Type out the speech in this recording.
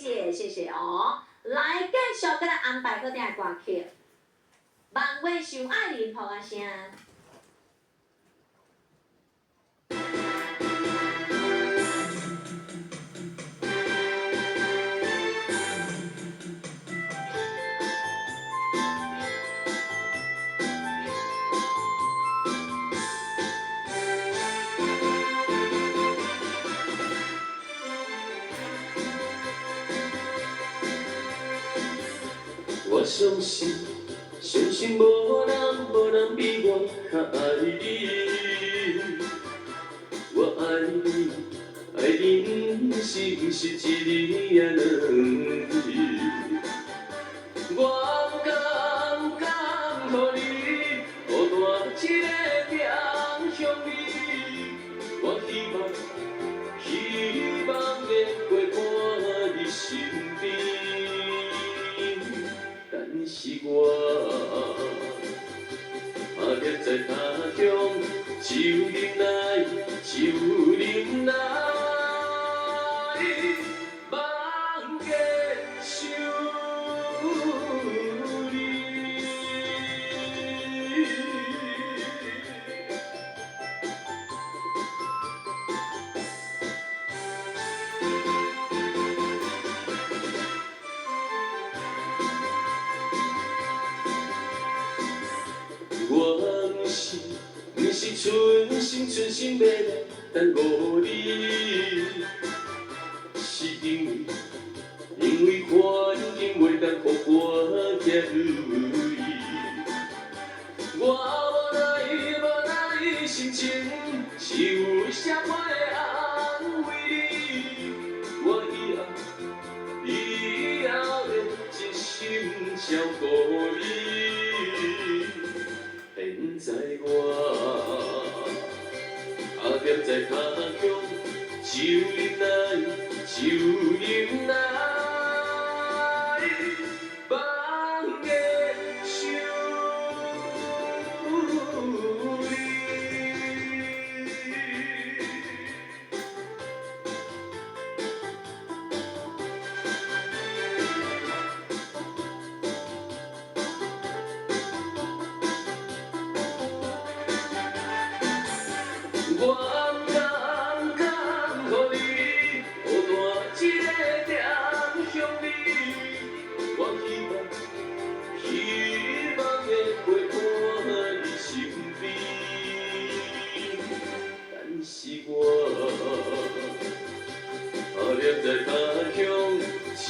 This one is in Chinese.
谢哦。来，继续给咱安排好听的歌曲，《万月想爱人》呼啊声。我相信，无人比我较爱你。我爱你，爱你不是一日也两日。我不甘予你孤单一个偏向你。我希望会陪伴你身边。但是我拍立在他乡，就忍耐，望月想你。我不是存心要来耽误你，是因为环境袂当予我行如意。我无来心情，是有啥我会安慰你？我以后会真心照顾你。现在我拍立在他乡，就忍耐，望月想你。我不甘予你孤单一个偏向你。我希望会陪伴你身边。但是我拍立在他乡，就